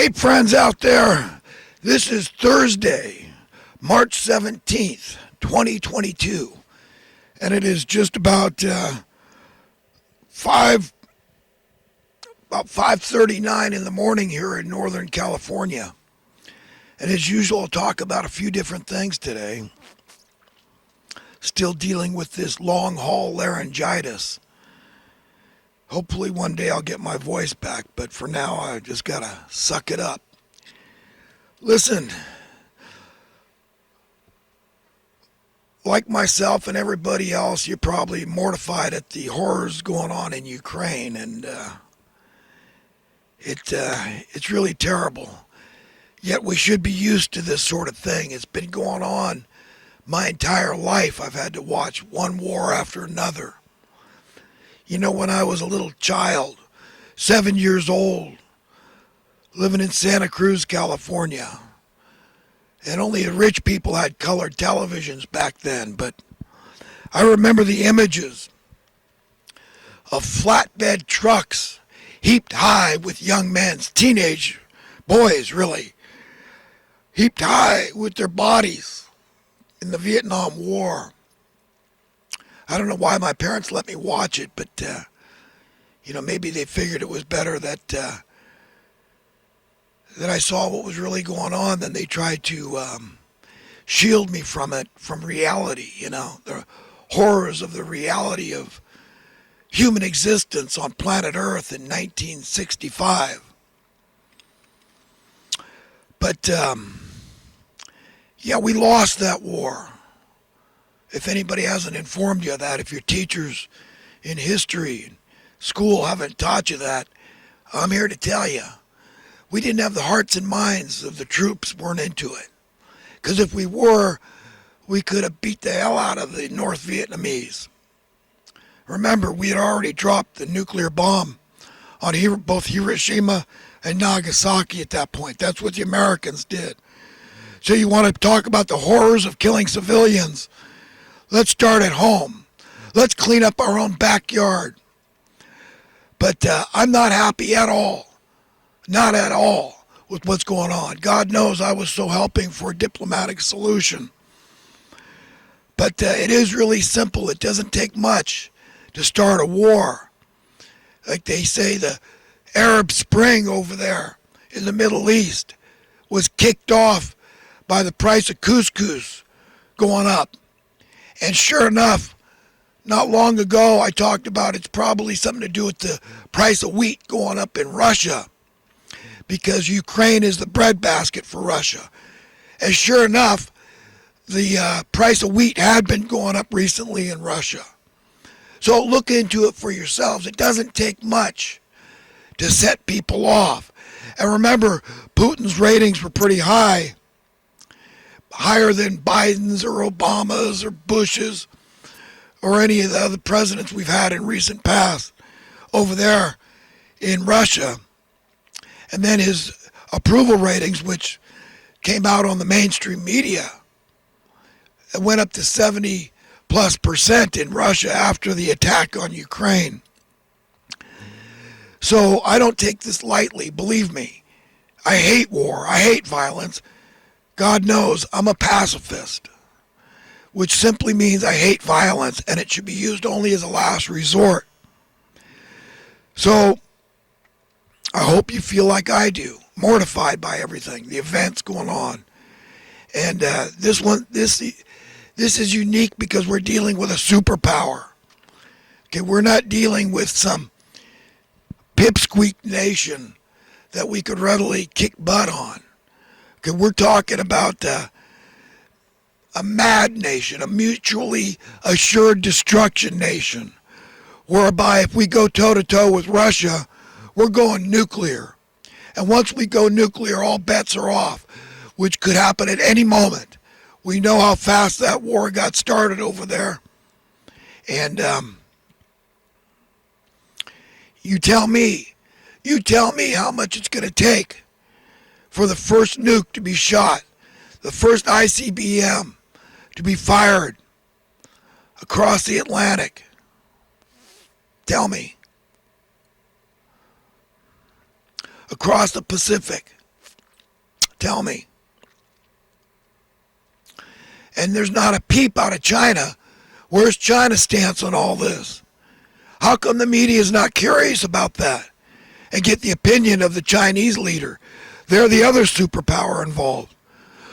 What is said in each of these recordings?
Hey, friends out there. This is Thursday, March 17th, 2022. And it is just about 5:39 in the morning here in Northern California. And as usual, I'll talk about a few different things today. Still dealing with this long haul laryngitis. Hopefully one day I'll get my voice back, but for now I just gotta suck it up. Listen, like myself and everybody else, you're probably mortified at the horrors going on in Ukraine, and it's really terrible. Yet we should be used to this sort of thing. It's been going on my entire life. I've had to watch one war after another. You know, when I was a little child, 7 years old, living in Santa Cruz, California, and only the rich people had colored televisions back then, but I remember the images of flatbed trucks heaped high with young men, teenage boys really, heaped high with their bodies in the Vietnam War. I don't know why my parents let me watch it, but, maybe they figured it was better that I saw what was really going on than they tried to shield me from it, from reality, the horrors of the reality of human existence on planet Earth in 1965. But, we lost that war. If anybody hasn't informed you of that, if your teachers in history and school haven't taught you that, I'm here to tell you. We didn't have the hearts and minds of the troops weren't into it. Because if we were, we could have beat the hell out of the North Vietnamese. Remember, we had already dropped the nuclear bomb on both Hiroshima and Nagasaki at that point. That's what the Americans did. So you want to talk about the horrors of killing civilians? Let's start at home. Let's clean up our own backyard. But I'm not happy at all. Not at all with what's going on. God knows I was so helping for a diplomatic solution. But it is really simple. It doesn't take much to start a war. Like they say, the Arab Spring over there in the Middle East was kicked off by the price of couscous going up. And sure enough, not long ago I talked about it's probably something to do with the price of wheat going up in Russia, because Ukraine is the breadbasket for Russia. And sure enough, the price of wheat had been going up recently in Russia. So look into it for yourselves. It doesn't take much to set people off. And remember, Putin's ratings were pretty high. Higher than Biden's or Obama's or Bush's or any of the other presidents we've had in recent past over there in Russia. And then his approval ratings, which came out on the mainstream media, it went up to 70+% in Russia after the attack on Ukraine. So I don't take this lightly, believe me. I hate war. I hate violence. God knows I'm a pacifist, which simply means I hate violence and it should be used only as a last resort. So I hope you feel like I do, mortified by everything, the events going on. And this is unique because we're dealing with a superpower. Okay, we're not dealing with some pipsqueak nation that we could readily kick butt on. Okay, we're talking about a mad nation, a mutually assured destruction nation, whereby if we go toe-to-toe with Russia, we're going nuclear. And once we go nuclear, all bets are off, which could happen at any moment. We know how fast that war got started over there. And you tell me how much it's going to take for the first nuke to be shot, the first ICBM to be fired across the Atlantic. Tell me. Across the Pacific. Tell me. And there's not a peep out of China. Where's China's stance on all this? How come the media is not curious about that and get the opinion of the Chinese leader? They're the other superpower involved.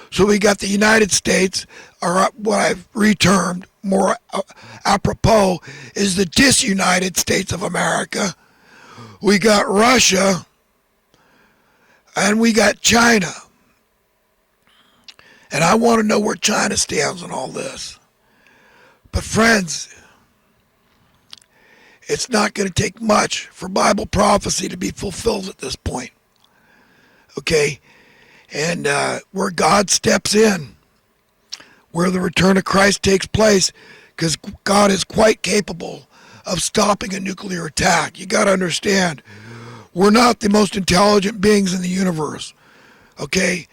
So we got the United States, or what I've retermed more apropos is the disunited States of America. We got Russia, and we got China. And I want to know where China stands on all this. But friends, it's not going to take much for Bible prophecy to be fulfilled at this point. Okay? And where God steps in, where the return of Christ takes place, because God is quite capable of stopping a nuclear attack. You got to understand, we're not the most intelligent beings in the universe. Okay?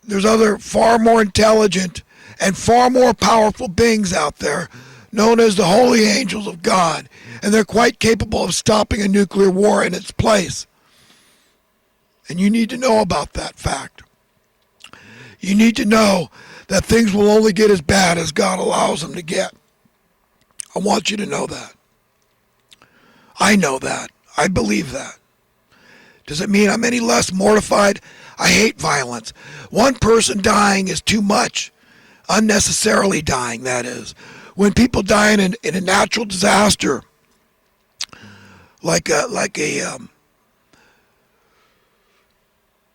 There's other far more intelligent and far more powerful beings out there known as the holy angels of God, and they're quite capable of stopping a nuclear war in its place. And you need to know about that fact. You need to know that things will only get as bad as God allows them to get. I want you to know that. I know that. I believe that. Does it mean I'm any less mortified? I hate violence. One person dying is too much. Unnecessarily dying, that is. When people die in a natural disaster, like a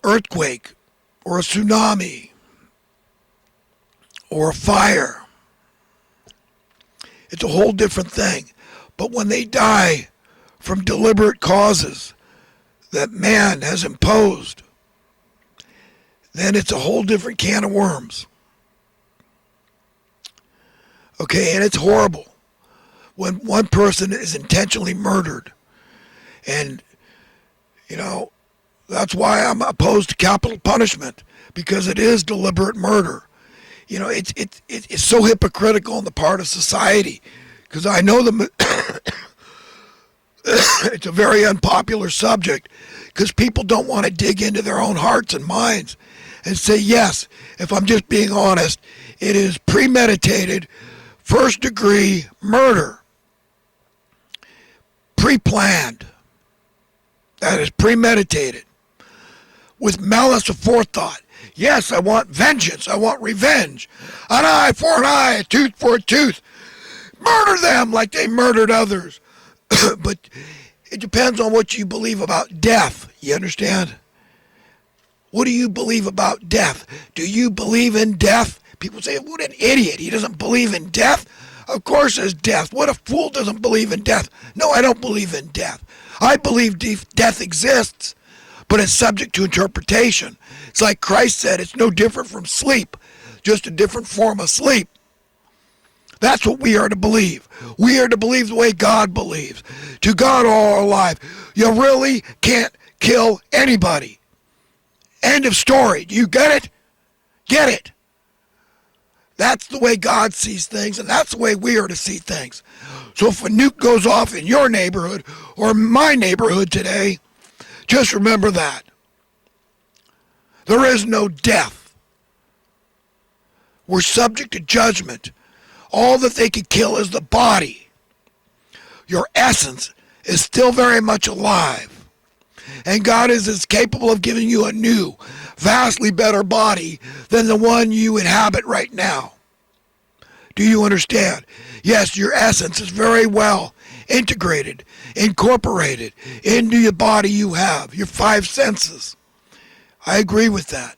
earthquake or a tsunami or a fire, it's a whole different thing. But when they die from deliberate causes that man has imposed, then it's a whole different can of worms. Okay, and it's horrible when one person is intentionally murdered. And, you know, that's why I'm opposed to capital punishment, because it is deliberate murder. You know, it's so hypocritical on the part of society, because I know it's a very unpopular subject, because people don't want to dig into their own hearts and minds and say, yes, if I'm just being honest, it is premeditated, first-degree murder, pre-planned. That is premeditated, with malice aforethought. Yes, I want vengeance. I want revenge. An eye for an eye, a tooth for a tooth. Murder them like they murdered others. But it depends on what you believe about death. You understand? What do you believe about death? Do you believe in death? People say, what an idiot. He doesn't believe in death. Of course there's death. What a fool doesn't believe in death. No, I don't believe in death. I believe death exists, but it's subject to interpretation. It's like Christ said, it's no different from sleep, just a different form of sleep. That's what we are to believe. We are to believe the way God believes. To God all are alive. You really can't kill anybody. End of story. Do you get it? Get it. That's the way God sees things, and that's the way we are to see things. So if a nuke goes off in your neighborhood or my neighborhood today, just remember that. There is no death. We're subject to judgment. All that they could kill is the body. Your essence is still very much alive. And God is as capable of giving you a new, vastly better body than the one you inhabit right now. Do you understand? Yes, your essence is very well integrated, incorporated into your body you have, your five senses. I agree with that.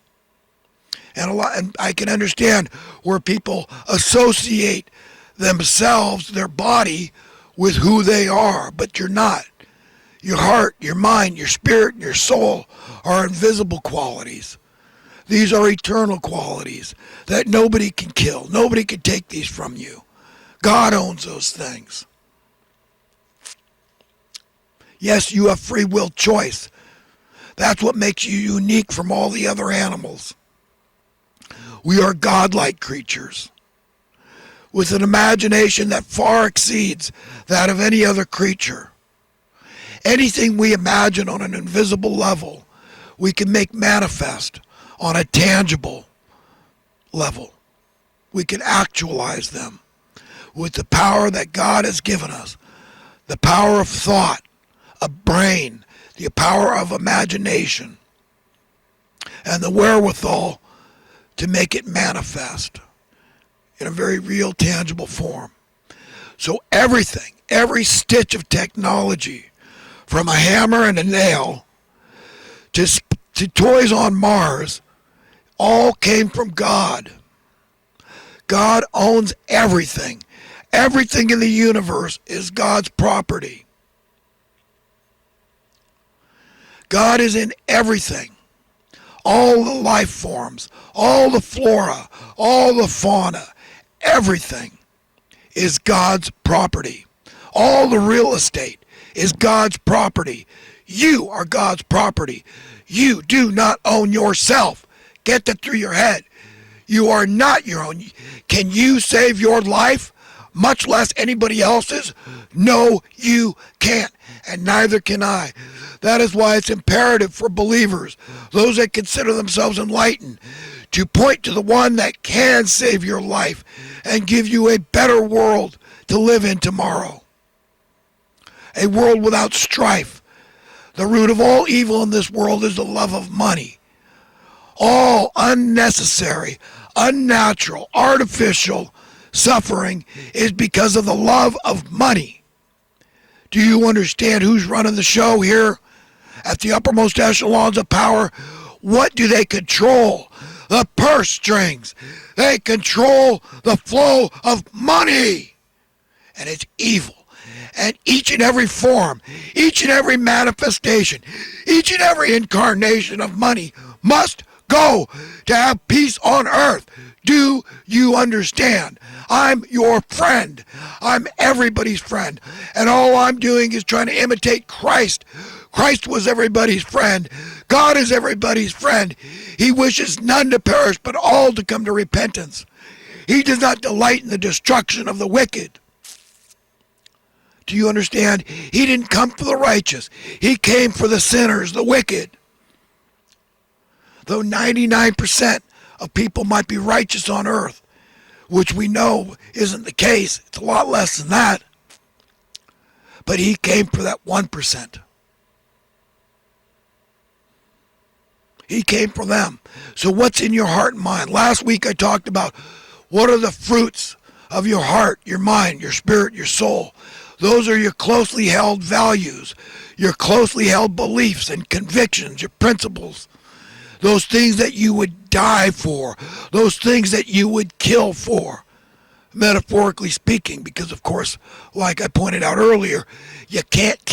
And I can understand where people associate themselves, their body, with who they are, but you're not. Your heart, your mind, your spirit, and your soul are invisible qualities. These are eternal qualities that nobody can kill. Nobody can take these from you. God owns those things. Yes, you have free will choice. That's what makes you unique from all the other animals. We are godlike creatures with an imagination that far exceeds that of any other creature. Anything we imagine on an invisible level, we can make manifest on a tangible level. We can actualize them with the power that God has given us, the power of thought, a brain, the power of imagination, and the wherewithal to make it manifest in a very real, tangible form. So everything, every stitch of technology, from a hammer and a nail to toys on Mars, all came from God. God owns everything. Everything in the universe is God's property. God is in everything. All the life forms, all the flora, all the fauna, everything is God's property. All the real estate is God's property. You are God's property. You do not own yourself. Get that through your head. You are not your own. Can you save your life, much less anybody else's? No, you can't, and neither can I. That is why it's imperative for believers, those that consider themselves enlightened, to point to the one that can save your life and give you a better world to live in tomorrow. A world without strife. The root of all evil in this world is the love of money. All unnecessary, unnatural, artificial suffering is because of the love of money. Do you understand who's running the show here? At the uppermost echelons of power, what do they control? The purse strings. They control the flow of money. And it's evil. And each and every form, each and every manifestation, each and every incarnation of money must go to have peace on earth. Do you understand? I'm your friend. I'm everybody's friend. And all I'm doing is trying to imitate Christ. Christ was everybody's friend. God is everybody's friend. He wishes none to perish, but all to come to repentance. He does not delight in the destruction of the wicked. Do you understand? He didn't come for the righteous. He came for the sinners, the wicked. Though 99% of people might be righteous on earth, which we know isn't the case. It's a lot less than that. But he came for that 1%. He came for them. So what's in your heart and mind? Last week I talked about what are the fruits of your heart, your mind, your spirit, your soul. Those are your closely held values, your closely held beliefs and convictions, your principles. Those things that you would die for, those things that you would kill for, metaphorically speaking, because of course, like I pointed out earlier, you can't